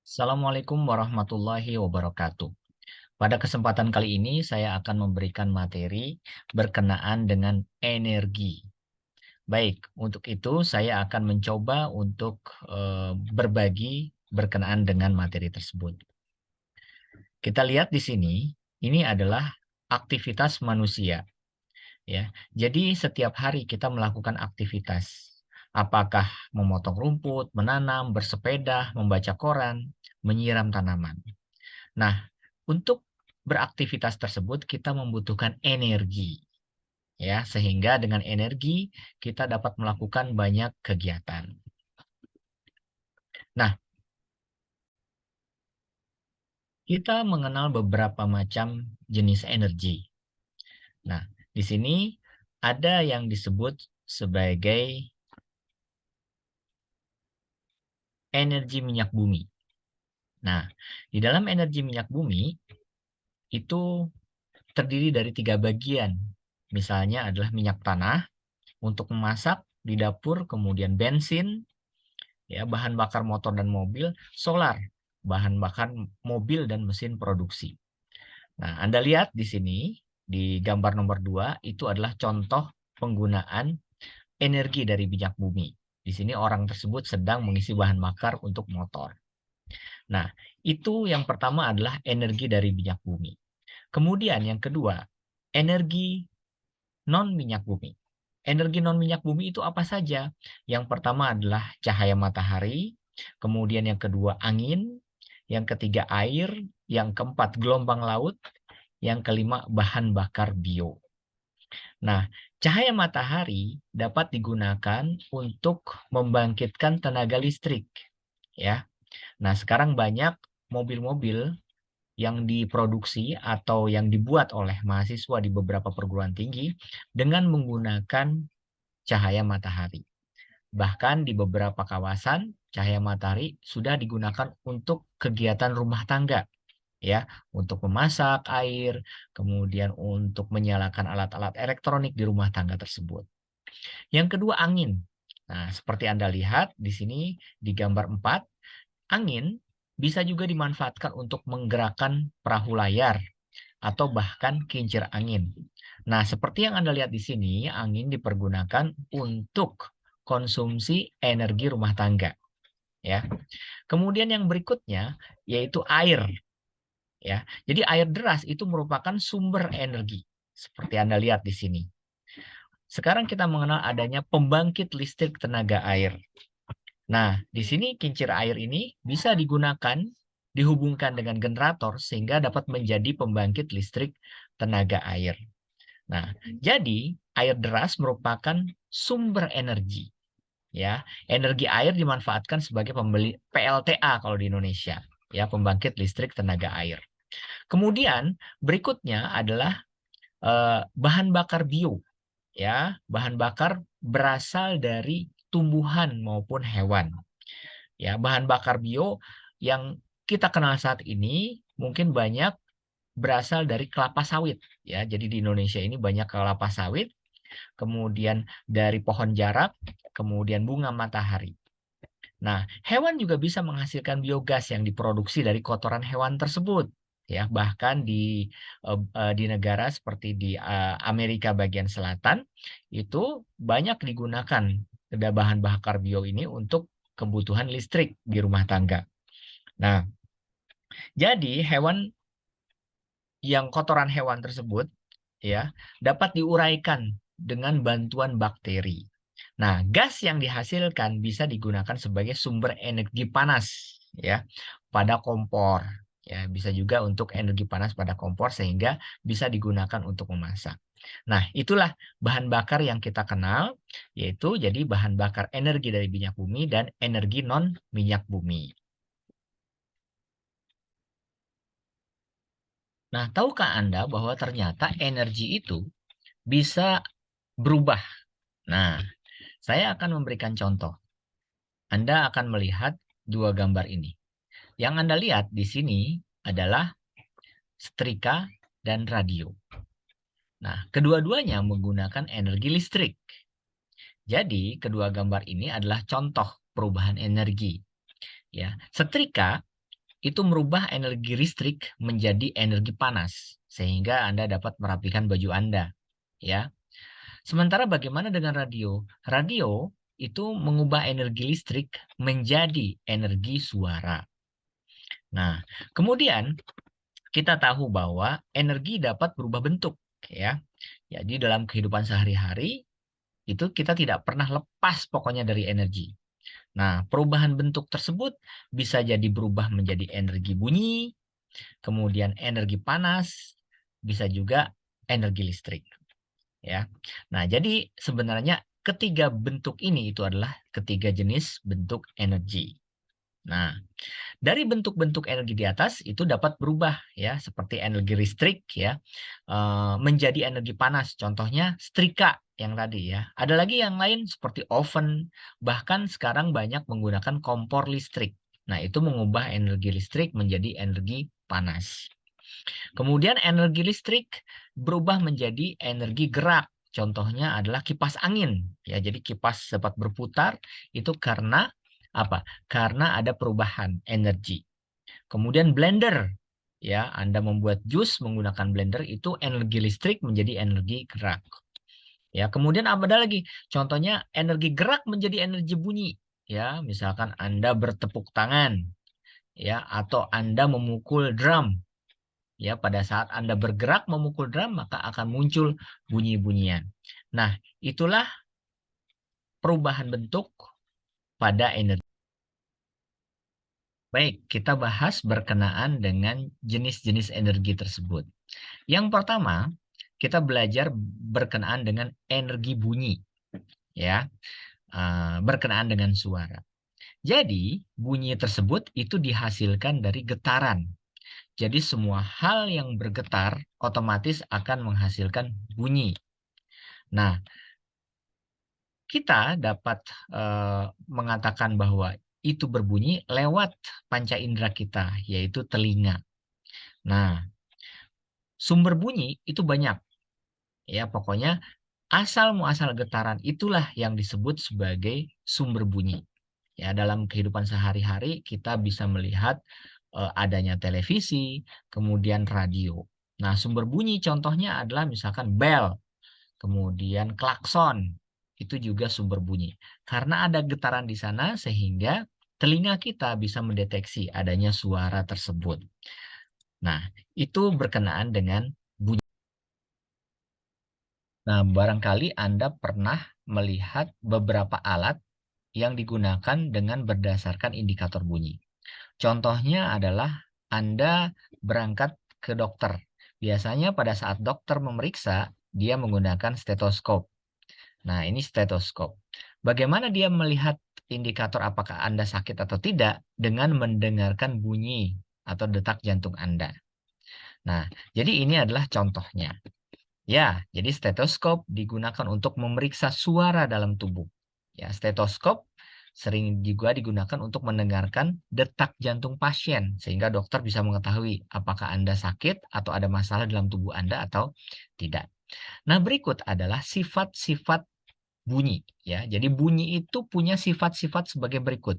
Assalamualaikum warahmatullahi wabarakatuh. Pada kesempatan kali ini saya akan memberikan materi berkenaan dengan energi. Baik, untuk itu saya akan mencoba untuk berbagi berkenaan dengan materi tersebut. Kita lihat di sini, ini adalah aktivitas manusia, ya. Jadi setiap hari kita melakukan aktivitas. Apakah memotong rumput, menanam, bersepeda, membaca koran, menyiram tanaman. Nah, untuk beraktivitas tersebut kita membutuhkan energi, ya, sehingga dengan energi kita dapat melakukan banyak kegiatan. Nah, kita mengenal beberapa macam jenis energi. Nah, di sini ada yang disebut sebagai energi minyak bumi. Nah, di dalam energi minyak bumi itu terdiri dari 3 bagian. Misalnya adalah minyak tanah untuk memasak di dapur, kemudian bensin, ya, bahan bakar motor dan mobil, solar, bahan bakar mobil dan mesin produksi. Nah, Anda lihat di sini di gambar nomor 2 itu adalah contoh penggunaan energi dari minyak bumi. Di sini orang tersebut sedang mengisi bahan bakar untuk motor. Nah, itu yang pertama adalah energi dari minyak bumi. Kemudian yang kedua, energi non minyak bumi. Energi non minyak bumi itu apa saja? Yang pertama adalah cahaya matahari, kemudian yang kedua angin, yang ketiga air, yang keempat gelombang laut, yang kelima bahan bakar bio. Nah, cahaya matahari dapat digunakan untuk membangkitkan tenaga listrik, ya. Nah, sekarang banyak mobil-mobil yang diproduksi atau yang dibuat oleh mahasiswa di beberapa perguruan tinggi dengan menggunakan cahaya matahari. Bahkan di beberapa kawasan, cahaya matahari sudah digunakan untuk kegiatan rumah tangga, ya, untuk memasak air, kemudian untuk menyalakan alat-alat elektronik di rumah tangga tersebut. Yang kedua, angin. Nah, seperti Anda lihat di sini di gambar 4, angin bisa juga dimanfaatkan untuk menggerakkan perahu layar atau bahkan kincir angin. Nah, seperti yang Anda lihat di sini, angin dipergunakan untuk konsumsi energi rumah tangga, ya. Kemudian yang berikutnya yaitu air, ya. Jadi air deras itu merupakan sumber energi seperti Anda lihat di sini. Sekarang kita mengenal adanya pembangkit listrik tenaga air. Nah, di sini kincir air ini bisa digunakan, dihubungkan dengan generator sehingga dapat menjadi pembangkit listrik tenaga air. Nah, jadi air deras merupakan sumber energi, ya. Energi air dimanfaatkan sebagai pembeli PLTA kalau di Indonesia, ya, pembangkit listrik tenaga air. Kemudian berikutnya adalah bahan bakar bio, ya. Bahan bakar berasal dari tumbuhan maupun hewan. Ya, bahan bakar bio yang kita kenal saat ini mungkin banyak berasal dari kelapa sawit, ya. Jadi di Indonesia ini banyak kelapa sawit, kemudian dari pohon jarak, kemudian bunga matahari. Nah, hewan juga bisa menghasilkan biogas yang diproduksi dari kotoran hewan tersebut. Ya, bahkan di negara seperti di Amerika bagian selatan itu banyak digunakan bahan bakar bio ini untuk kebutuhan listrik di rumah tangga. Nah, jadi kotoran hewan tersebut, ya, dapat diuraikan dengan bantuan bakteri. Nah, gas yang dihasilkan bisa digunakan sebagai sumber energi panas, ya, pada kompor. Ya, bisa juga untuk energi panas pada kompor sehingga bisa digunakan untuk memasak. Nah, itulah bahan bakar yang kita kenal, yaitu jadi bahan bakar energi dari minyak bumi dan energi non minyak bumi. Nah, tahukah Anda bahwa ternyata energi itu bisa berubah? Nah, saya akan memberikan contoh. Anda akan melihat dua gambar ini. Yang Anda lihat di sini adalah setrika dan radio. Nah, kedua-duanya menggunakan energi listrik. Jadi, kedua gambar ini adalah contoh perubahan energi. Ya, setrika itu merubah energi listrik menjadi energi panas sehingga Anda dapat merapikan baju Anda, ya. Sementara bagaimana dengan radio? Radio itu mengubah energi listrik menjadi energi suara. Nah, kemudian kita tahu bahwa energi dapat berubah bentuk, ya. Jadi dalam kehidupan sehari-hari itu kita tidak pernah lepas pokoknya dari energi. Nah, perubahan bentuk tersebut bisa jadi berubah menjadi energi bunyi, kemudian energi panas, bisa juga energi listrik, ya. Nah, jadi sebenarnya ketiga bentuk ini itu adalah ketiga jenis bentuk energi. Nah, dari bentuk-bentuk energi di atas itu dapat berubah ya, seperti energi listrik ya, menjadi energi panas. Contohnya setrika yang tadi ya. Ada lagi yang lain seperti oven, bahkan sekarang banyak menggunakan kompor listrik. Nah, itu mengubah energi listrik menjadi energi panas. Kemudian energi listrik berubah menjadi energi gerak. Contohnya adalah kipas angin. Ya, jadi kipas dapat berputar itu karena apa? Karena ada perubahan energi. Kemudian blender. Ya, Anda membuat jus menggunakan blender itu energi listrik menjadi energi gerak. Ya, kemudian ada lagi. Contohnya energi gerak menjadi energi bunyi. Ya, misalkan Anda bertepuk tangan, ya, atau Anda memukul drum. Ya, pada saat Anda bergerak memukul drum, maka akan muncul bunyi-bunyian. Nah, itulah perubahan bentuk pada energi. Baik, kita bahas berkenaan dengan jenis-jenis energi tersebut. Yang pertama, kita belajar berkenaan dengan energi bunyi, ya, berkenaan dengan suara. Jadi, bunyi tersebut itu dihasilkan dari getaran. Jadi, semua hal yang bergetar otomatis akan menghasilkan bunyi. Nah, kita dapat mengatakan bahwa itu berbunyi lewat panca indera kita, yaitu telinga. Nah, sumber bunyi itu banyak. Ya, pokoknya asal muasal getaran itulah yang disebut sebagai sumber bunyi. Ya, dalam kehidupan sehari-hari kita bisa melihat adanya televisi, kemudian radio. Nah, sumber bunyi contohnya adalah misalkan bel, kemudian klakson. Itu juga sumber bunyi. Karena ada getaran di sana sehingga telinga kita bisa mendeteksi adanya suara tersebut. Nah, itu berkenaan dengan bunyi. Nah, barangkali Anda pernah melihat beberapa alat yang digunakan dengan berdasarkan indikator bunyi. Contohnya adalah Anda berangkat ke dokter. Biasanya pada saat dokter memeriksa, dia menggunakan stetoskop. Nah, ini stetoskop. Bagaimana dia melihat indikator apakah Anda sakit atau tidak dengan mendengarkan bunyi atau detak jantung Anda. Nah, jadi ini adalah contohnya. Ya, jadi stetoskop digunakan untuk memeriksa suara dalam tubuh. Ya, stetoskop sering juga digunakan untuk mendengarkan detak jantung pasien sehingga dokter bisa mengetahui apakah Anda sakit atau ada masalah dalam tubuh Anda atau tidak. Nah, berikut adalah sifat-sifat bunyi ya. Jadi bunyi itu punya sifat-sifat sebagai berikut.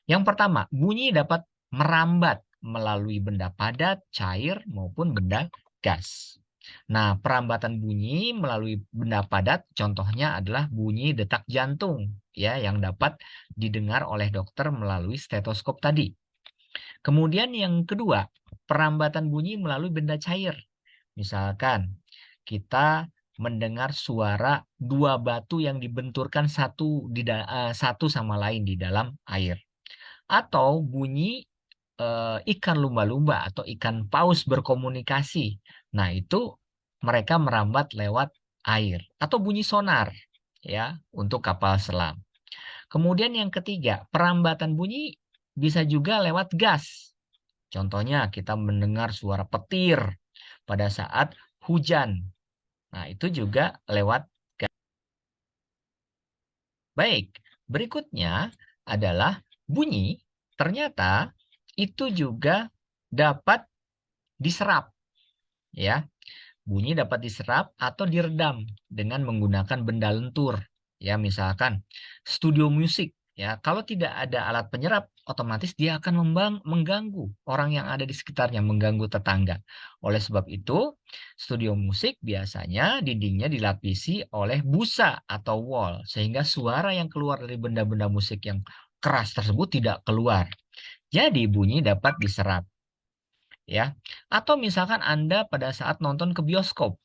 Yang pertama, bunyi dapat merambat melalui benda padat, cair maupun benda gas. Nah, perambatan bunyi melalui benda padat contohnya adalah bunyi detak jantung ya yang dapat didengar oleh dokter melalui stetoskop tadi. Kemudian yang kedua, perambatan bunyi melalui benda cair. Misalkan kita mendengar suara dua batu yang dibenturkan satu sama lain di dalam air. Atau bunyi ikan lumba-lumba atau ikan paus berkomunikasi. Nah, itu mereka merambat lewat air. Atau bunyi sonar ya untuk kapal selam. Kemudian yang ketiga, perambatan bunyi bisa juga lewat gas. Contohnya kita mendengar suara petir pada saat hujan. Nah, itu juga lewat gas. Baik, berikutnya adalah bunyi ternyata itu juga dapat diserap ya. Bunyi dapat diserap atau diredam dengan menggunakan benda lentur. Ya, misalkan studio musik Ya, kalau tidak ada alat penyerap, otomatis dia akan mengganggu orang yang ada di sekitarnya, mengganggu tetangga. Oleh sebab itu, studio musik biasanya dindingnya dilapisi oleh busa atau wall, sehingga suara yang keluar dari benda-benda musik yang keras tersebut tidak keluar. Jadi bunyi dapat diserap, ya. Atau misalkan Anda pada saat nonton ke bioskop,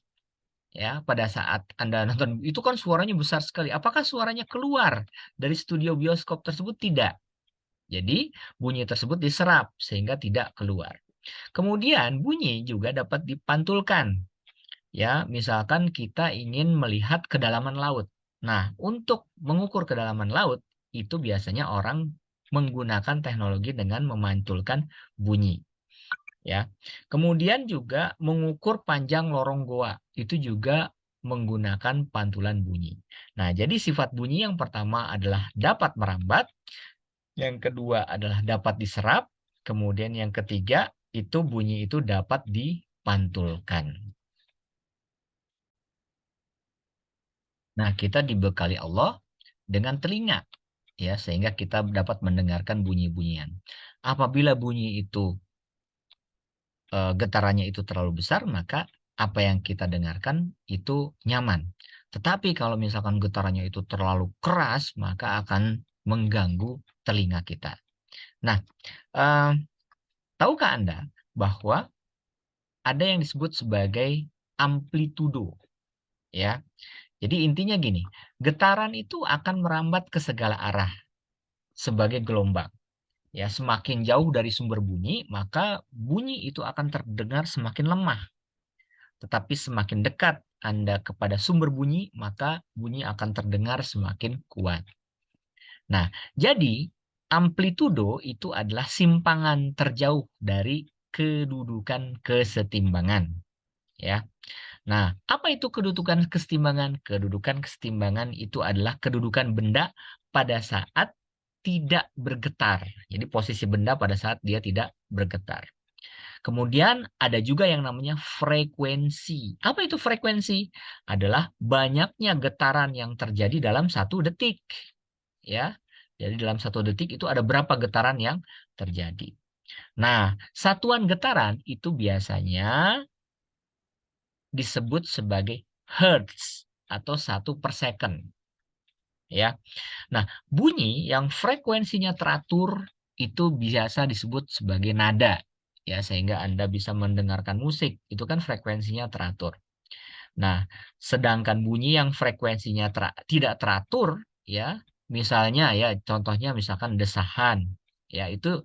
ya, pada saat Anda nonton itu kan suaranya besar sekali. Apakah suaranya keluar dari studio bioskop tersebut? Tidak. Jadi bunyi tersebut diserap sehingga tidak keluar. Kemudian bunyi juga dapat dipantulkan. Ya, misalkan kita ingin melihat kedalaman laut. Nah, untuk mengukur kedalaman laut itu biasanya orang menggunakan teknologi dengan memantulkan bunyi. Ya. Kemudian juga mengukur panjang lorong goa. Itu juga menggunakan pantulan bunyi. Nah, jadi sifat bunyi yang pertama adalah dapat merambat, yang kedua adalah dapat diserap, kemudian yang ketiga itu bunyi itu dapat dipantulkan. Nah, kita dibekali Allah dengan telinga, ya, sehingga kita dapat mendengarkan bunyi-bunyian. Apabila bunyi itu getarannya itu terlalu besar, maka apa yang kita dengarkan itu nyaman. Tetapi kalau misalkan getarannya itu terlalu keras, maka akan mengganggu telinga kita. Nah, eh, tahukah Anda bahwa ada yang disebut sebagai amplitudo, ya. Jadi intinya gini, getaran itu akan merambat ke segala arah sebagai gelombang. Ya, semakin jauh dari sumber bunyi, maka bunyi itu akan terdengar semakin lemah. Tetapi semakin dekat Anda kepada sumber bunyi, maka bunyi akan terdengar semakin kuat. Nah, jadi amplitudo itu adalah simpangan terjauh dari kedudukan kesetimbangan. Ya. Nah, apa itu kedudukan kesetimbangan? Kedudukan kesetimbangan itu adalah kedudukan benda pada saat tidak bergetar. Jadi posisi benda pada saat dia tidak bergetar. Kemudian ada juga yang namanya frekuensi. Apa itu frekuensi? Adalah banyaknya getaran yang terjadi dalam 1 detik. Ya, jadi dalam 1 detik itu ada berapa getaran yang terjadi. Nah, satuan getaran itu biasanya disebut sebagai hertz atau 1/second. Ya. Nah, bunyi yang frekuensinya teratur itu biasa disebut sebagai nada. Ya, sehingga Anda bisa mendengarkan musik, itu kan frekuensinya teratur. Nah, sedangkan bunyi yang frekuensinya tidak teratur, ya, misalnya ya, contohnya misalkan desahan, ya itu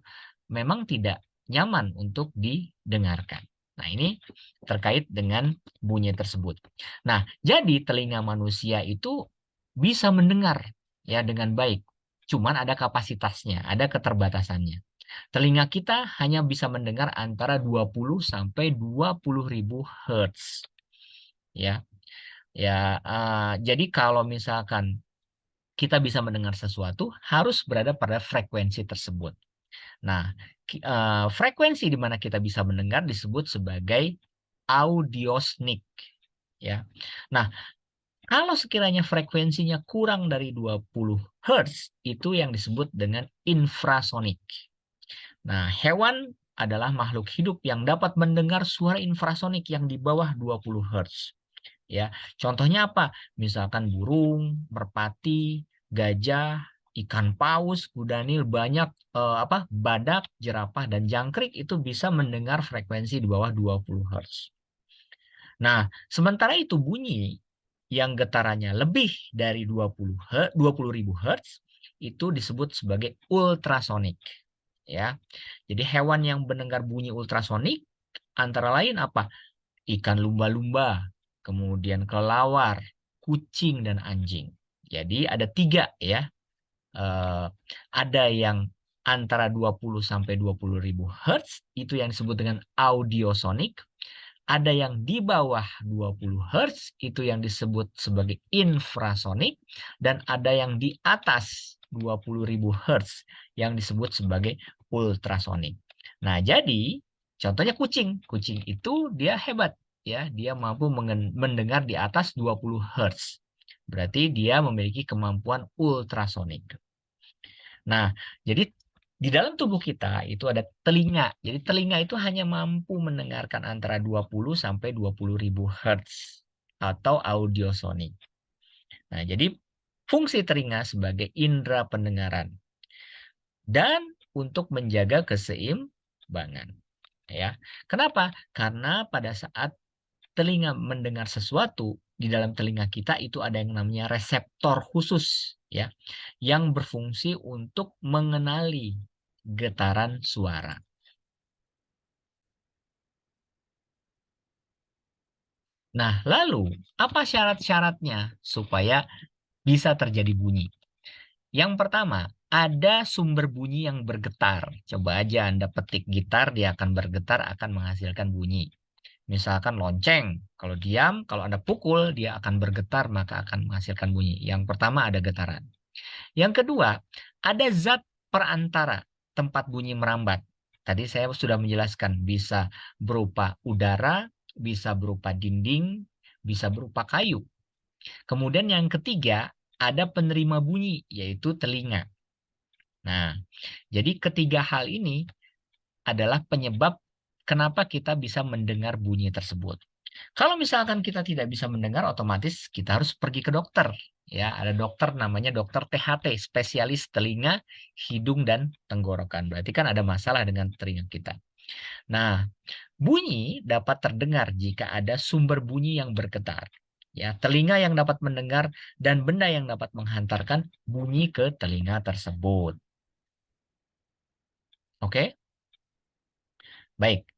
memang tidak nyaman untuk didengarkan. Nah, ini terkait dengan bunyi tersebut. Nah, jadi telinga manusia itu bisa mendengar ya dengan baik. Cuman ada kapasitasnya, ada keterbatasannya. Telinga kita hanya bisa mendengar antara 20 sampai 20 ribu hertz. Ya, ya. Jadi kalau misalkan kita bisa mendengar sesuatu, harus berada pada frekuensi tersebut. Nah, frekuensi di mana kita bisa mendengar disebut sebagai audiosonic. Ya. Nah, kalau sekiranya frekuensinya kurang dari 20 Hz, itu yang disebut dengan infrasonik. Nah, hewan adalah makhluk hidup yang dapat mendengar suara infrasonik yang di bawah 20 Hz. Ya, contohnya apa? Misalkan burung, merpati, gajah, ikan paus, kuda nil, banyak badak, jerapah dan jangkrik itu bisa mendengar frekuensi di bawah 20 Hz. Nah, sementara itu bunyi yang getarannya lebih dari 20.000 Hz itu disebut sebagai ultrasonik. Ya. Jadi hewan yang mendengar bunyi ultrasonik antara lain apa? Ikan lumba-lumba, kemudian kelelawar, kucing dan anjing. Jadi ada 3 ya. Ada yang antara 20 sampai 20 ribu Hz itu yang disebut dengan audiosonik. Ada yang di bawah 20 Hz itu yang disebut sebagai infrasonik, dan ada yang di atas 20 ribu Hz yang disebut sebagai ultrasonik. Nah, jadi contohnya kucing. Kucing itu dia hebat ya, dia mampu mendengar di atas 20 Hz. Berarti dia memiliki kemampuan ultrasonik. Nah, jadi di dalam tubuh kita itu ada telinga. Jadi telinga itu hanya mampu mendengarkan antara 20 sampai 20 ribu hertz atau audiosonik. Nah, jadi fungsi telinga sebagai indera pendengaran dan untuk menjaga keseimbangan. Ya, kenapa? Karena pada saat telinga mendengar sesuatu, di dalam telinga kita itu ada yang namanya reseptor khusus, ya, yang berfungsi untuk mengenali getaran suara. Nah, lalu apa syarat-syaratnya supaya bisa terjadi bunyi? Yang pertama, ada sumber bunyi yang bergetar. Coba aja Anda petik gitar, dia akan bergetar, akan menghasilkan bunyi. Misalkan lonceng, kalau diam, kalau Anda pukul, dia akan bergetar, maka akan menghasilkan bunyi. Yang pertama ada getaran. Yang kedua, ada zat perantara tempat bunyi merambat. Tadi saya sudah menjelaskan, bisa berupa udara, bisa berupa dinding, bisa berupa kayu. Kemudian yang ketiga, ada penerima bunyi, yaitu telinga. Nah, jadi ketiga hal ini adalah penyebab kenapa kita bisa mendengar bunyi tersebut. Kalau misalkan kita tidak bisa mendengar, otomatis kita harus pergi ke dokter. Ya, ada dokter namanya dokter THT, spesialis telinga, hidung, dan tenggorokan. Berarti kan ada masalah dengan telinga kita. Nah, bunyi dapat terdengar jika ada sumber bunyi yang bergetar. Ya, telinga yang dapat mendengar dan benda yang dapat menghantarkan bunyi ke telinga tersebut. Oke? Baik.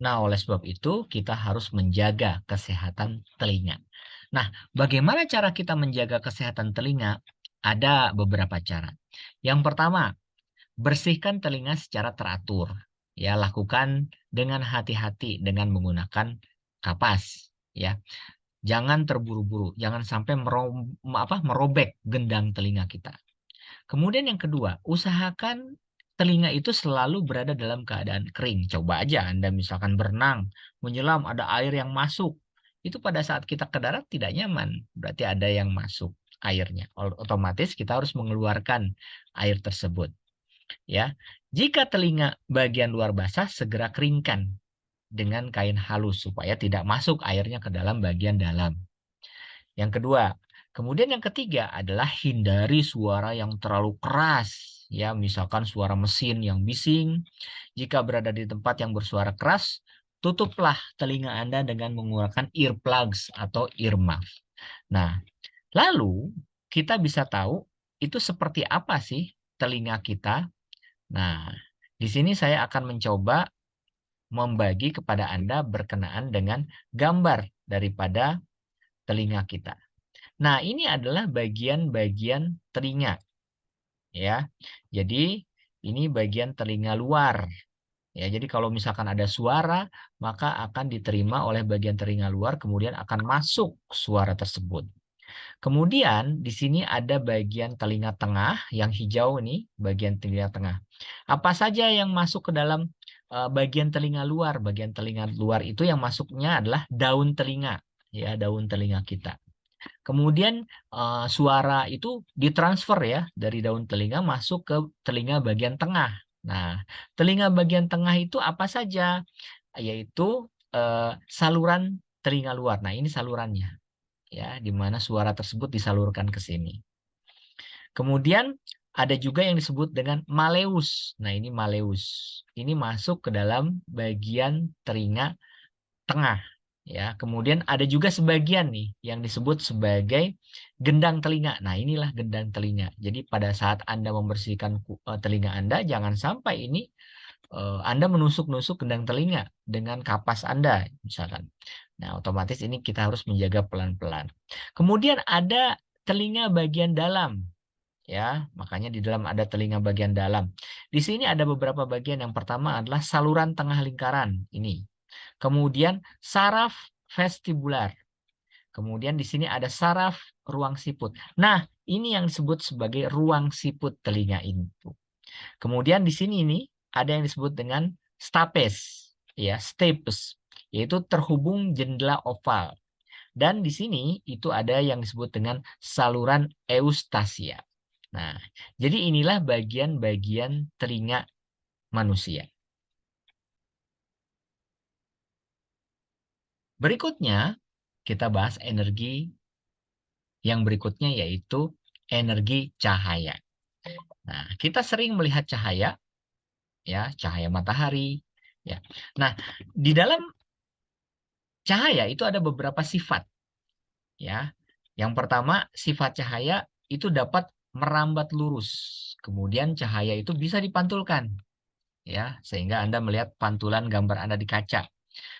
Nah, oleh sebab itu kita harus menjaga kesehatan telinga. Nah, bagaimana cara kita menjaga kesehatan telinga? Ada beberapa cara. Yang pertama, bersihkan telinga secara teratur. Ya, lakukan dengan hati-hati dengan menggunakan kapas. Ya, jangan terburu-buru, jangan sampai merobek gendang telinga kita. Kemudian yang kedua, usahakan telinga itu selalu berada dalam keadaan kering. Coba aja Anda misalkan berenang, menyelam, ada air yang masuk. Itu pada saat kita ke darat tidak nyaman. Berarti ada yang masuk airnya. Otomatis kita harus mengeluarkan air tersebut. Ya, jika telinga bagian luar basah, segera keringkan dengan kain halus supaya tidak masuk airnya ke dalam bagian dalam. Yang kedua, kemudian yang ketiga adalah hindari suara yang terlalu keras. Ya, misalkan suara mesin yang bising. Jika berada di tempat yang bersuara keras, tutuplah telinga Anda dengan menggunakan earplugs atau earmuff. Nah, lalu kita bisa tahu itu seperti apa sih telinga kita. Nah, di sini saya akan mencoba membagi kepada Anda berkenaan dengan gambar daripada telinga kita. Nah, ini adalah bagian-bagian telinga, ya. Jadi, ini bagian telinga luar. Ya, jadi kalau misalkan ada suara, maka akan diterima oleh bagian telinga luar, kemudian akan masuk suara tersebut. Kemudian di sini ada bagian telinga tengah yang hijau nih, bagian telinga tengah. Apa saja yang masuk ke dalam bagian telinga luar? Bagian telinga luar itu yang masuknya adalah daun telinga, ya, daun telinga kita. Kemudian suara itu ditransfer ya dari daun telinga masuk ke telinga bagian tengah. Nah, telinga bagian tengah itu apa saja? Yaitu saluran telinga luar. Nah, ini salurannya ya, di mana suara tersebut disalurkan ke sini. Kemudian ada juga yang disebut dengan maleus. Nah, ini maleus. Ini masuk ke dalam bagian telinga tengah. Ya, kemudian ada juga sebagian nih yang disebut sebagai gendang telinga. Nah, inilah gendang telinga. Jadi pada saat Anda membersihkan telinga Anda, jangan sampai ini Anda menusuk-nusuk gendang telinga dengan kapas Anda, misalkan. Nah, otomatis ini kita harus menjaga pelan-pelan. Kemudian ada telinga bagian dalam. Ya, makanya di dalam ada telinga bagian dalam. Di sini ada beberapa bagian. Yang pertama adalah saluran tengah lingkaran. Ini. Kemudian saraf vestibular. Kemudian di sini ada saraf ruang siput. Nah, ini yang disebut sebagai ruang siput telinga itu. Kemudian di sini ini ada yang disebut dengan stapes, ya, stapes, yaitu terhubung jendela oval. Dan di sini itu ada yang disebut dengan saluran eustasia. Nah, jadi inilah bagian-bagian telinga manusia. Berikutnya, kita bahas energi yang berikutnya yaitu energi cahaya. Nah, kita sering melihat cahaya, ya, cahaya matahari, ya. Nah, di dalam cahaya itu ada beberapa sifat, ya. Yang pertama, sifat cahaya itu dapat merambat lurus. Kemudian cahaya itu bisa dipantulkan, ya, sehingga Anda melihat pantulan gambar Anda di kaca.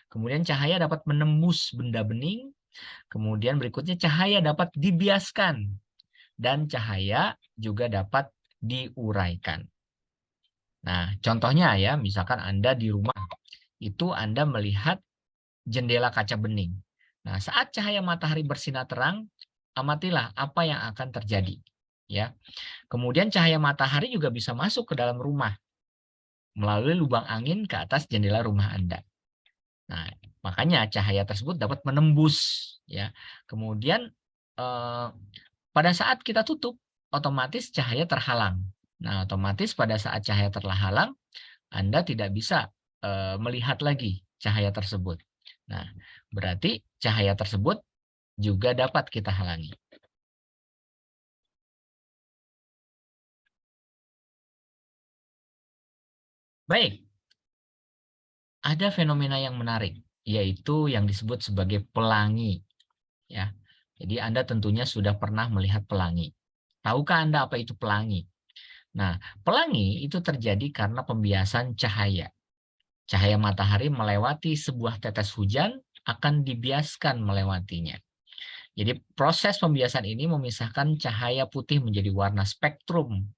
Kemudian cahaya dapat menembus benda bening. Kemudian berikutnya cahaya dapat dibiaskan dan cahaya juga dapat diuraikan. Nah, contohnya ya, misalkan Anda di rumah itu Anda melihat jendela kaca bening. Nah, saat cahaya matahari bersinar terang, amatilah apa yang akan terjadi. Ya, kemudian cahaya matahari juga bisa masuk ke dalam rumah melalui lubang angin ke atas jendela rumah Anda. Nah, makanya cahaya tersebut dapat menembus. Ya, kemudian pada saat kita tutup, otomatis cahaya terhalang. Nah, otomatis pada saat cahaya terhalang, Anda tidak bisa melihat lagi cahaya tersebut. Nah, berarti cahaya tersebut juga dapat kita halangi. Baik, ada fenomena yang menarik, yaitu yang disebut sebagai pelangi. Ya, jadi Anda tentunya sudah pernah melihat pelangi. Tahukah Anda apa itu pelangi? Nah, pelangi itu terjadi karena pembiasan cahaya. Cahaya matahari melewati sebuah tetes hujan akan dibiaskan melewatinya. Jadi proses pembiasan ini memisahkan cahaya putih menjadi warna spektrum.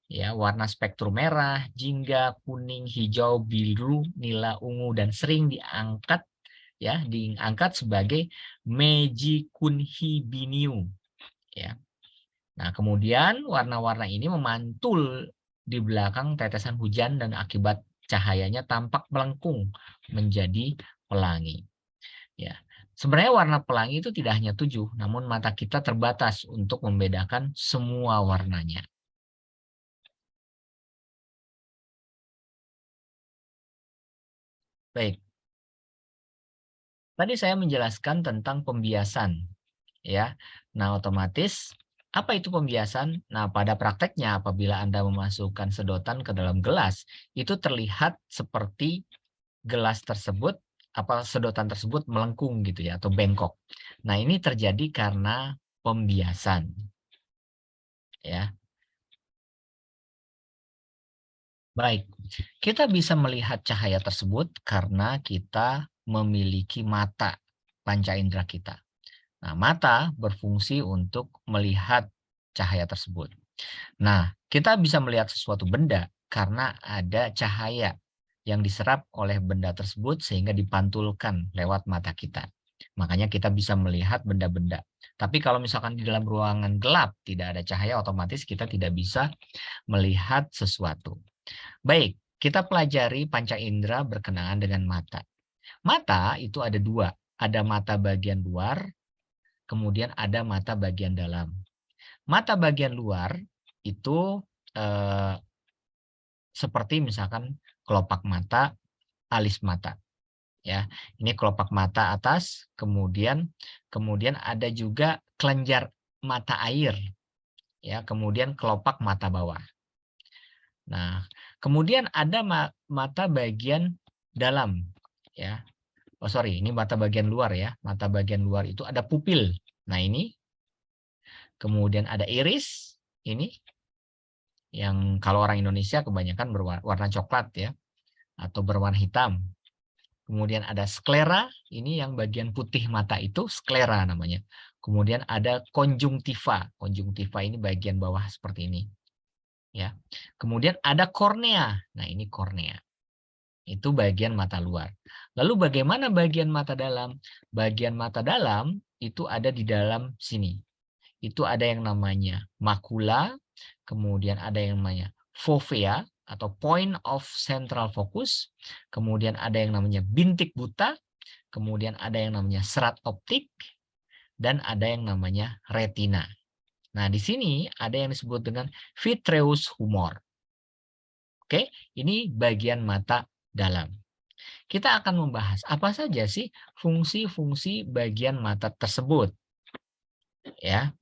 Ya, warna spektrum merah, jingga, kuning, hijau, biru, nila, ungu dan sering diangkat sebagai mejikunhibinium. Ya. Nah, kemudian warna-warna ini memantul di belakang tetesan hujan dan akibat cahayanya tampak melengkung menjadi pelangi. Ya. Sebenarnya warna pelangi itu tidak hanya 7, namun mata kita terbatas untuk membedakan semua warnanya. Baik, tadi saya menjelaskan tentang pembiasan, ya. Nah, otomatis apa itu pembiasan? Nah, pada prakteknya apabila Anda memasukkan sedotan ke dalam gelas, itu terlihat seperti gelas tersebut, sedotan tersebut melengkung gitu ya, atau bengkok. Nah, ini terjadi karena pembiasan, ya. Baik, kita bisa melihat cahaya tersebut karena kita memiliki mata, panca indera kita. Nah, mata berfungsi untuk melihat cahaya tersebut. Nah, kita bisa melihat sesuatu benda karena ada cahaya yang diserap oleh benda tersebut sehingga dipantulkan lewat mata kita. Makanya kita bisa melihat benda-benda. Tapi kalau misalkan di dalam ruangan gelap tidak ada cahaya, otomatis kita tidak bisa melihat sesuatu. Baik, kita pelajari panca indera berkenaan dengan mata. Mata itu ada dua, ada mata bagian luar, kemudian ada mata bagian dalam. Mata bagian luar itu eh, seperti misalkan kelopak mata, alis mata. Ya, ini kelopak mata atas, kemudian ada juga kelenjar mata air, ya, kemudian kelopak mata bawah. Nah, kemudian ada mata bagian dalam, ya. Oh sorry, ini mata bagian luar ya. Mata bagian luar itu ada pupil. Nah ini, kemudian ada iris, ini yang kalau orang Indonesia kebanyakan berwarna coklat ya, atau berwarna hitam. Kemudian ada sklera, ini yang bagian putih mata itu sklera namanya. Kemudian ada konjungtiva. Konjungtiva ini bagian bawah seperti ini. Ya. Kemudian ada kornea. Nah, ini kornea. Itu bagian mata luar. Lalu bagaimana bagian mata dalam? Bagian mata dalam itu ada di dalam sini. Itu ada yang namanya makula, kemudian ada yang namanya fovea atau point of central focus, kemudian ada yang namanya bintik buta, kemudian ada yang namanya serat optik, dan ada yang namanya retina. Nah, di sini ada yang disebut dengan vitreous humor. Oke, ini bagian mata dalam. Kita akan membahas apa saja sih fungsi-fungsi bagian mata tersebut, ya.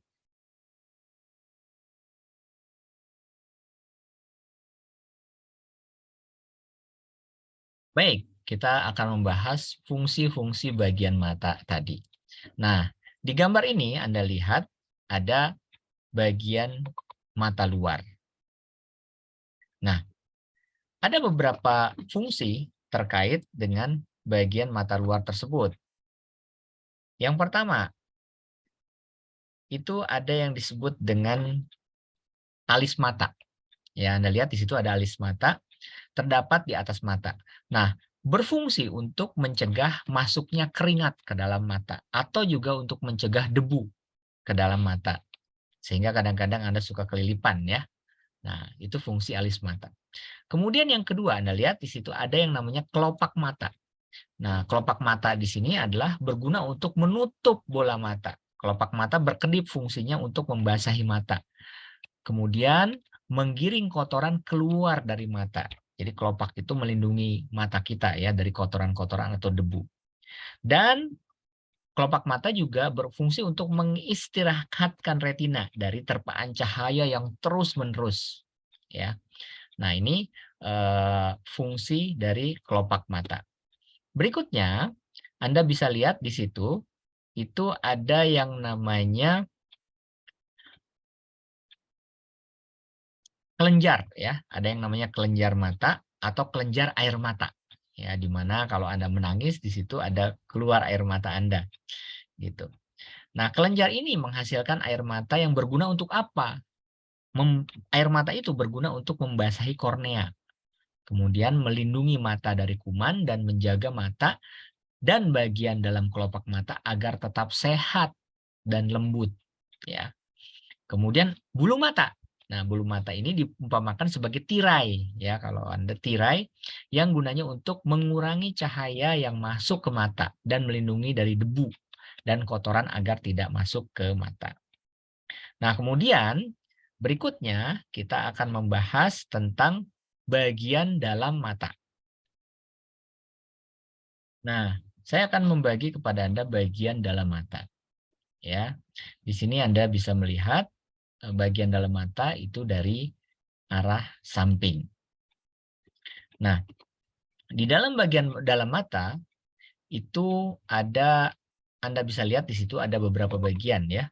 Baik, kita akan membahas fungsi-fungsi bagian mata tadi. Nah, di gambar ini Anda lihat ada bagian mata luar. Nah, ada beberapa fungsi terkait dengan bagian mata luar tersebut. Yang pertama, itu ada yang disebut dengan alis mata. Ya, Anda lihat di situ ada alis mata, terdapat di atas mata. Nah, berfungsi untuk mencegah masuknya keringat ke dalam mata, atau juga untuk mencegah debu ke dalam mata. Sehingga kadang-kadang Anda suka kelilipan ya. Nah, itu fungsi alis mata. Kemudian yang kedua, Anda lihat di situ ada yang namanya kelopak mata. Nah, kelopak mata di sini adalah berguna untuk menutup bola mata. Kelopak mata berkedip fungsinya untuk membasahi mata. Kemudian menggiring kotoran keluar dari mata. Jadi kelopak itu melindungi mata kita ya dari kotoran-kotoran atau debu. Dan kelopak mata juga berfungsi untuk mengistirahatkan retina dari terpaan cahaya yang terus-menerus. Ya. Nah, ini fungsi dari kelopak mata. Berikutnya, Anda bisa lihat di situ, itu ada yang namanya kelenjar ya, ada yang namanya kelenjar mata atau kelenjar air mata. Ya, di mana kalau Anda menangis di situ ada keluar air mata Anda gitu. Nah, kelenjar ini menghasilkan air mata yang berguna untuk apa? Air mata itu berguna untuk membasahi kornea. Kemudian melindungi mata dari kuman dan menjaga mata dan bagian dalam kelopak mata agar tetap sehat dan lembut ya. Kemudian bulu mata. Nah, bulu mata ini diumpamakan sebagai tirai ya, kalau Anda tirai yang gunanya untuk mengurangi cahaya yang masuk ke mata dan melindungi dari debu dan kotoran agar tidak masuk ke mata. Nah, kemudian berikutnya kita akan membahas tentang bagian dalam mata. Nah, saya akan membagi kepada Anda bagian dalam mata. Ya, di sini Anda bisa melihat bagian dalam mata itu dari arah samping. Nah, di dalam bagian dalam mata itu ada, Anda bisa lihat di situ ada beberapa bagian ya.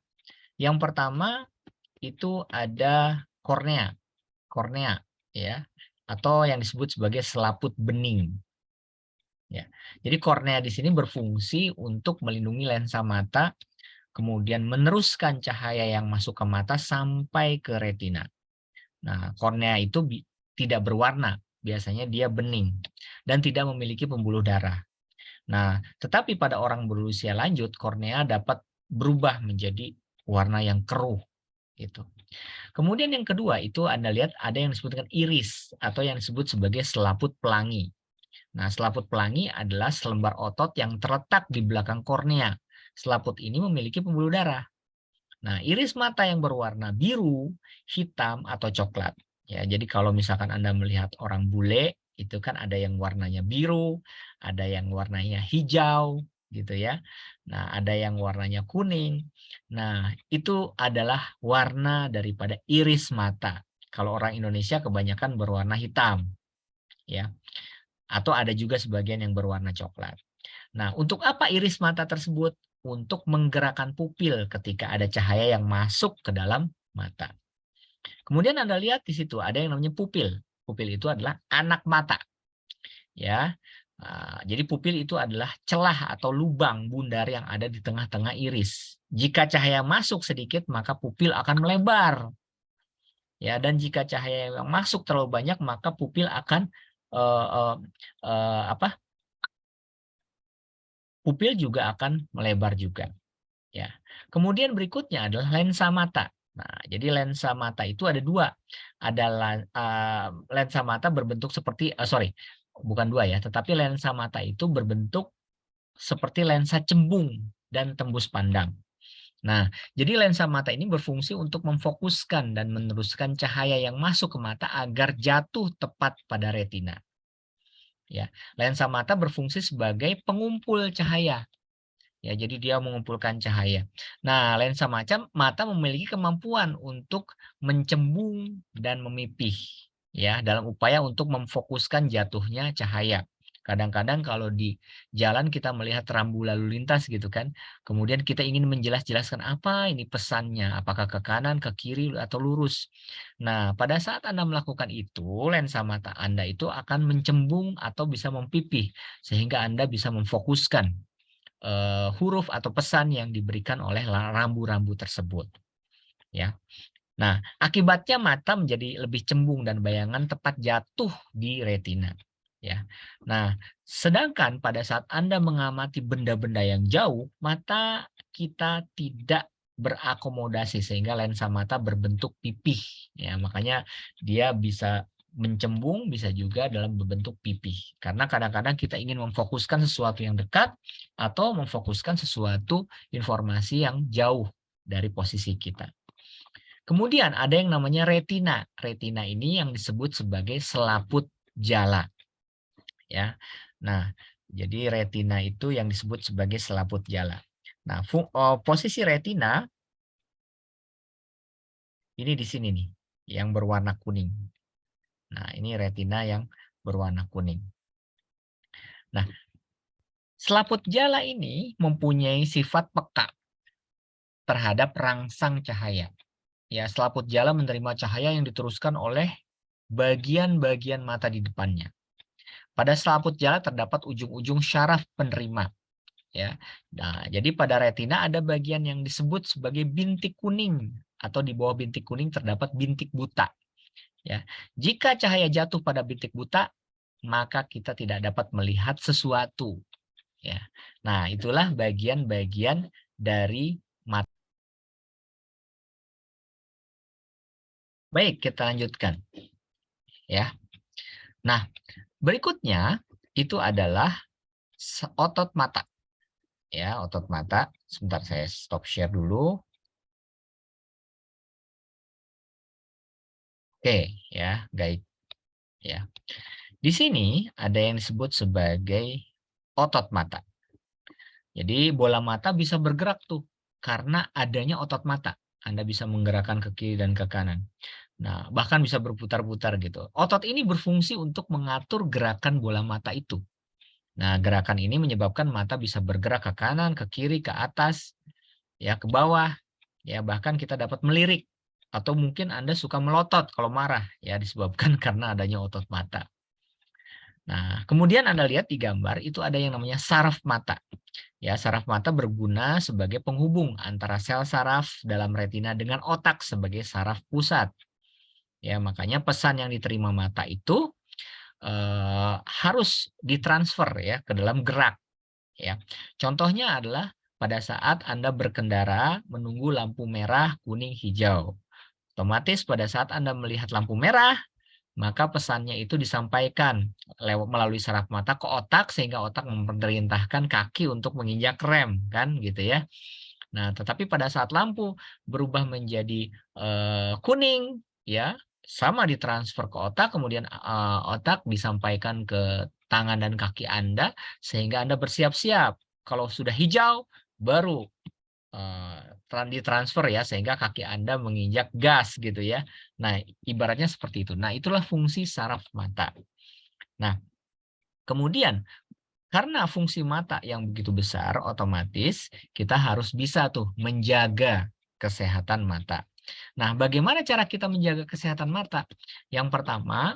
Yang pertama itu ada kornea, kornea ya, atau yang disebut sebagai selaput bening. Ya. Jadi kornea di sini berfungsi untuk melindungi lensa mata, kemudian meneruskan cahaya yang masuk ke mata sampai ke retina. Nah, kornea itu tidak berwarna, biasanya dia bening dan tidak memiliki pembuluh darah. Nah, tetapi pada orang berusia lanjut, kornea dapat berubah menjadi warna yang keruh gitu. Kemudian yang kedua itu Anda lihat ada yang disebut dengan iris atau yang disebut sebagai selaput pelangi. Nah, selaput pelangi adalah selembar otot yang terletak di belakang kornea. Selaput ini memiliki pembuluh darah. Nah, iris mata yang berwarna biru, hitam, atau coklat. Ya, jadi kalau misalkan Anda melihat orang bule, itu kan ada yang warnanya biru, ada yang warnanya hijau, gitu ya. Nah, ada yang warnanya kuning. Nah, itu adalah warna daripada iris mata. Kalau orang Indonesia kebanyakan berwarna hitam, ya. Atau ada juga sebagian yang berwarna coklat. Nah, untuk apa iris mata tersebut? Untuk menggerakkan pupil ketika ada cahaya yang masuk ke dalam mata. Kemudian Anda lihat di situ ada yang namanya pupil. Pupil itu adalah anak mata. Ya. Jadi pupil itu adalah celah atau lubang bundar yang ada di tengah-tengah iris. Jika cahaya masuk sedikit, maka pupil akan melebar. Ya, dan jika cahaya yang masuk terlalu banyak, maka pupil akan apa? Pupil juga akan melebar juga. Ya. Kemudian berikutnya adalah lensa mata. Nah, jadi lensa mata itu ada dua. Ada lensa mata berbentuk seperti, sorry, bukan dua ya, tetapi lensa mata itu berbentuk seperti lensa cembung dan tembus pandang. Nah, jadi lensa mata ini berfungsi untuk memfokuskan dan meneruskan cahaya yang masuk ke mata agar jatuh tepat pada retina. Ya, lensa mata berfungsi sebagai pengumpul cahaya. Ya, jadi dia mengumpulkan cahaya. Nah, lensa mata memiliki kemampuan untuk mencembung dan memipih, ya, dalam upaya untuk memfokuskan jatuhnya cahaya. Kadang-kadang kalau di jalan kita melihat rambu lalu lintas gitu kan, kemudian kita ingin menjelaskan apa ini pesannya, apakah ke kanan, ke kiri, atau lurus. Nah, pada saat Anda melakukan itu, lensa mata Anda itu akan mencembung atau bisa mempipih, sehingga Anda bisa memfokuskan huruf atau pesan yang diberikan oleh rambu-rambu tersebut, ya. Nah, akibatnya mata menjadi lebih cembung dan bayangan tepat jatuh di retina, ya. Nah, sedangkan pada saat Anda mengamati benda-benda yang jauh, mata kita tidak berakomodasi sehingga lensa mata berbentuk pipih, ya. Makanya dia bisa mencembung, bisa juga dalam berbentuk pipih. Karena kadang-kadang kita ingin memfokuskan sesuatu yang dekat atau memfokuskan sesuatu informasi yang jauh dari posisi kita. Kemudian ada yang namanya retina. Retina ini yang disebut sebagai selaput jala, ya. Nah, jadi retina itu yang disebut sebagai selaput jala. Nah, posisi retina ini di sini nih, yang berwarna kuning. Nah, ini retina yang berwarna kuning. Nah, selaput jala ini mempunyai sifat peka terhadap rangsang cahaya. Ya, selaput jala menerima cahaya yang diteruskan oleh bagian-bagian mata di depannya. Pada selaput jala terdapat ujung-ujung syaraf penerima, ya. Nah, jadi pada retina ada bagian yang disebut sebagai bintik kuning atau di bawah bintik kuning terdapat bintik buta, ya. Jika cahaya jatuh pada bintik buta, maka kita tidak dapat melihat sesuatu, ya. Nah, itulah bagian-bagian dari mata. Baik, kita lanjutkan, ya. Nah, berikutnya itu adalah otot mata. Ya, otot mata. Sebentar saya stop share dulu. Oke, ya, guys. Ya. Di sini ada yang disebut sebagai otot mata. Jadi bola mata bisa bergerak tuh karena adanya otot mata. Anda bisa menggerakkan ke kiri dan ke kanan. Nah, bahkan bisa berputar-putar gitu. Otot ini berfungsi untuk mengatur gerakan bola mata itu. Nah, gerakan ini menyebabkan mata bisa bergerak ke kanan, ke kiri, ke atas, ya, ke bawah, ya, bahkan kita dapat melirik atau mungkin Anda suka melotot kalau marah, ya, disebabkan karena adanya otot mata. Nah, kemudian Anda lihat di gambar itu ada yang namanya saraf mata. Ya, saraf mata berguna sebagai penghubung antara sel saraf dalam retina dengan otak sebagai saraf pusat. Ya, makanya pesan yang diterima mata itu harus ditransfer ya ke dalam gerak. Ya, contohnya adalah pada saat Anda berkendara menunggu lampu merah, kuning, hijau. Otomatis pada saat Anda melihat lampu merah, maka pesannya itu disampaikan melalui saraf mata ke otak sehingga otak memerintahkan kaki untuk menginjak rem, kan gitu ya. Nah, tetapi pada saat lampu berubah menjadi kuning, ya, sama ditransfer ke otak, kemudian otak disampaikan ke tangan dan kaki Anda sehingga Anda bersiap-siap. Kalau sudah hijau, baru ditransfer ya sehingga kaki Anda menginjak gas gitu ya. Nah, ibaratnya seperti itu. Nah, itulah fungsi saraf mata. Nah, kemudian karena fungsi mata yang begitu besar, otomatis kita harus bisa tuh menjaga kesehatan mata. Nah, bagaimana cara kita menjaga kesehatan mata? Yang pertama,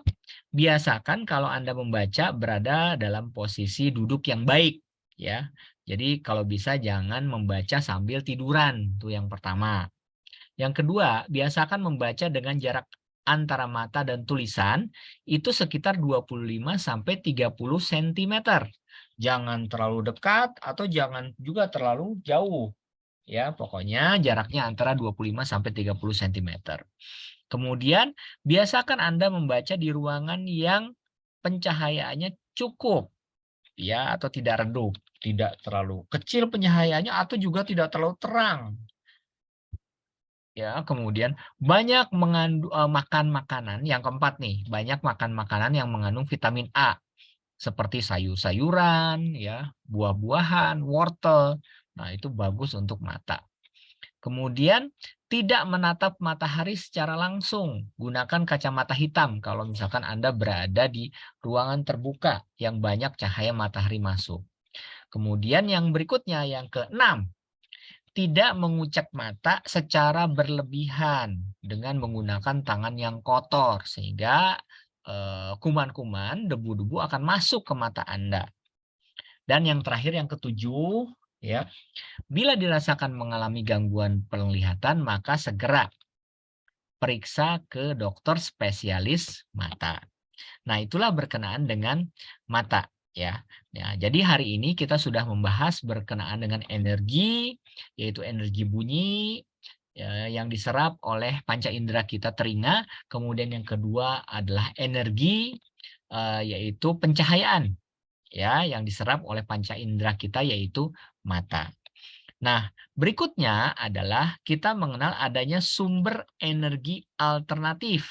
biasakan kalau Anda membaca berada dalam posisi duduk yang baik, ya. Jadi kalau bisa jangan membaca sambil tiduran, itu yang pertama. Yang kedua, biasakan membaca dengan jarak antara mata dan tulisan itu sekitar 25 sampai 30 cm. Jangan terlalu dekat atau jangan juga terlalu jauh. Ya, pokoknya jaraknya antara 25 sampai 30 cm. Kemudian, biasakan Anda membaca di ruangan yang pencahayaannya cukup, ya, atau tidak redup, tidak terlalu kecil pencahayaannya atau juga tidak terlalu terang. Ya, kemudian banyak makan makanan yang keempat nih, banyak makan makanan yang mengandung vitamin A seperti sayur-sayuran, ya, buah-buahan, wortel. Nah, itu bagus untuk mata. Kemudian tidak menatap matahari secara langsung. Gunakan kacamata hitam kalau misalkan Anda berada di ruangan terbuka yang banyak cahaya matahari masuk. Kemudian yang berikutnya, yang keenam, tidak mengucek mata secara berlebihan dengan menggunakan tangan yang kotor sehingga kuman-kuman, debu-debu akan masuk ke mata Anda. Dan yang terakhir, yang ketujuh, ya, bila dirasakan mengalami gangguan penglihatan, maka segera periksa ke dokter spesialis mata. Nah, itulah berkenaan dengan mata, ya. Ya, jadi hari ini kita sudah membahas berkenaan dengan energi, yaitu energi bunyi ya, yang diserap oleh panca indera kita, telinga. Kemudian yang kedua adalah energi, yaitu pencahayaan, ya, yang diserap oleh panca indera kita, yaitu mata. Nah, berikutnya adalah kita mengenal adanya sumber energi alternatif.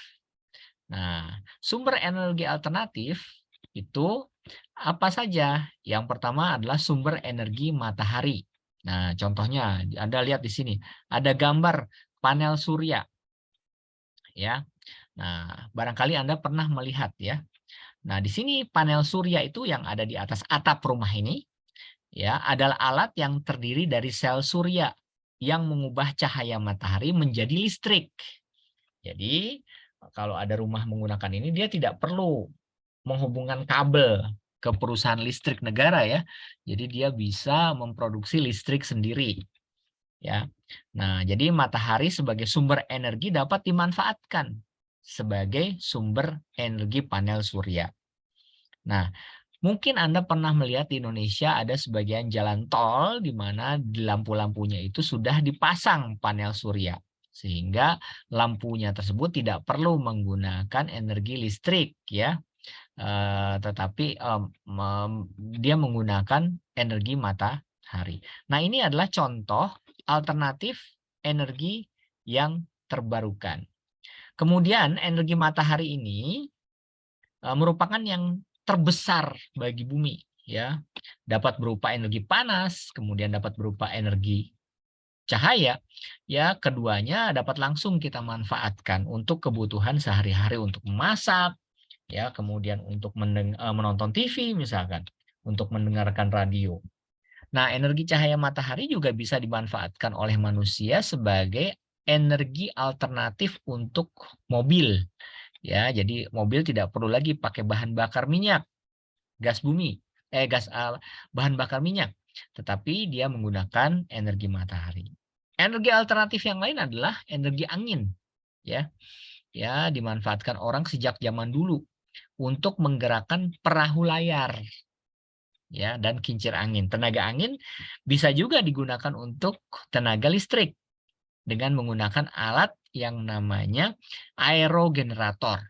Nah, sumber energi alternatif itu apa saja? Yang pertama adalah sumber energi matahari. Nah, contohnya Anda lihat di sini, ada gambar panel surya, ya. Nah, barangkali Anda pernah melihat, ya. Nah, di sini panel surya itu yang ada di atas atap rumah ini, ya, adalah alat yang terdiri dari sel surya yang mengubah cahaya matahari menjadi listrik. Jadi, kalau ada rumah menggunakan ini, dia tidak perlu menghubungkan kabel ke perusahaan listrik negara, ya. Jadi dia bisa memproduksi listrik sendiri, ya. Nah, jadi matahari sebagai sumber energi dapat dimanfaatkan sebagai sumber energi panel surya. Nah, mungkin Anda pernah melihat di Indonesia ada sebagian jalan tol di mana di lampu-lampunya itu sudah dipasang panel surya. Sehingga lampunya tersebut tidak perlu menggunakan energi listrik, ya. Tetapi dia menggunakan energi matahari. Nah, ini adalah contoh alternatif energi yang terbarukan. Kemudian energi matahari ini merupakan yang terbesar bagi bumi, ya. Dapat berupa energi panas, kemudian dapat berupa energi cahaya, ya. Keduanya dapat langsung kita manfaatkan untuk kebutuhan sehari-hari, untuk memasak, ya, kemudian untuk menonton TV misalkan, untuk mendengarkan radio. Nah, energi cahaya matahari juga bisa dimanfaatkan oleh manusia sebagai energi alternatif untuk mobil, ya. Jadi mobil tidak perlu lagi pakai bahan bakar minyak, gas bumi, bahan bakar minyak, tetapi dia menggunakan energi matahari. Energi alternatif yang lain adalah energi angin, ya. Ya, dimanfaatkan orang sejak zaman dulu untuk menggerakkan perahu layar, ya, dan kincir angin. Tenaga angin bisa juga digunakan untuk tenaga listrik dengan menggunakan alat yang namanya aerogenerator,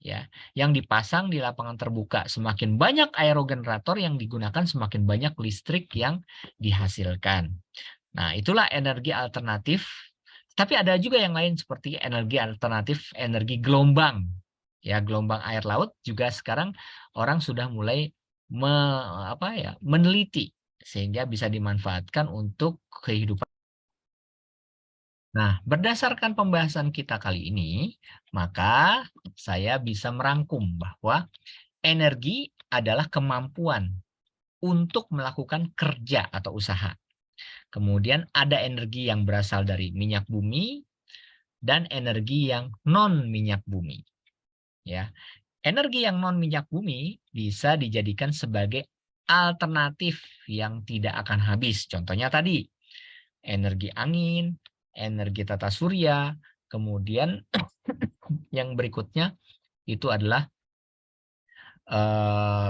ya, yang dipasang di lapangan terbuka. Semakin banyak aerogenerator yang digunakan, semakin banyak listrik yang dihasilkan. Nah, itulah energi alternatif. Tapi ada juga yang lain seperti energi alternatif, energi gelombang. Ya, gelombang air laut juga sekarang orang sudah mulai meneliti sehingga bisa dimanfaatkan untuk kehidupan. Nah, berdasarkan pembahasan kita kali ini, maka saya bisa merangkum bahwa energi adalah kemampuan untuk melakukan kerja atau usaha. Kemudian ada energi yang berasal dari minyak bumi dan energi yang non minyak bumi. Ya, energi yang non minyak bumi bisa dijadikan sebagai alternatif yang tidak akan habis. Contohnya tadi energi angin, energi tata surya, kemudian yang berikutnya itu adalah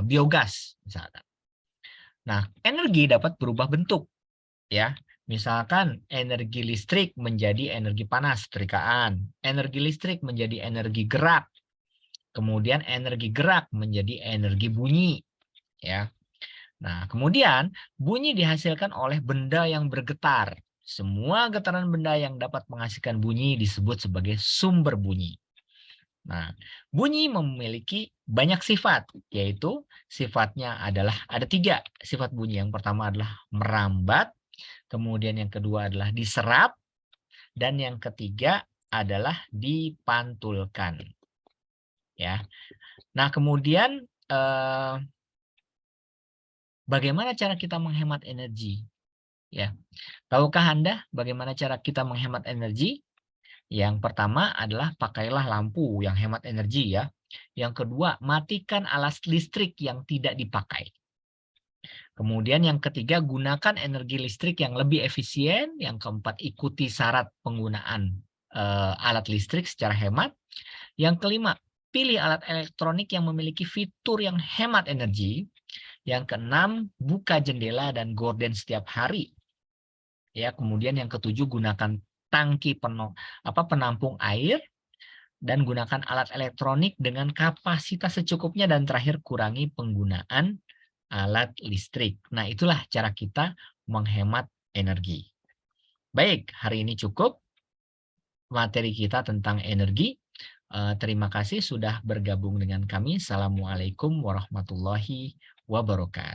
biogas misalkan. Nah, energi dapat berubah bentuk, ya. Misalkan energi listrik menjadi energi panas, setrikaan. Energi listrik menjadi energi gerak. Kemudian energi gerak menjadi energi bunyi, ya. Nah, kemudian bunyi dihasilkan oleh benda yang bergetar Semua getaran benda yang dapat menghasilkan bunyi disebut sebagai sumber bunyi. Nah, bunyi memiliki banyak sifat, yaitu sifatnya adalah ada 3 sifat bunyi. Yang pertama adalah merambat, kemudian yang kedua adalah diserap, dan yang ketiga adalah dipantulkan. Ya. Nah, kemudian bagaimana cara kita menghemat energi? Ya. Tahukah Anda bagaimana cara kita menghemat energi? Yang pertama adalah pakailah lampu yang hemat energi ya. Yang kedua, matikan alat listrik yang tidak dipakai. Kemudian yang ketiga, gunakan energi listrik yang lebih efisien. Yang keempat, ikuti syarat penggunaan alat listrik secara hemat. Yang kelima, pilih alat elektronik yang memiliki fitur yang hemat energi. Yang keenam, buka jendela dan gorden setiap hari. Ya, kemudian yang ketujuh, gunakan tangki penampung air dan gunakan alat elektronik dengan kapasitas secukupnya, dan terakhir kurangi penggunaan alat listrik. Nah, itulah cara kita menghemat energi. Baik, hari ini cukup materi kita tentang energi. Terima kasih sudah bergabung dengan kami. Assalamualaikum warahmatullahi wabarakatuh.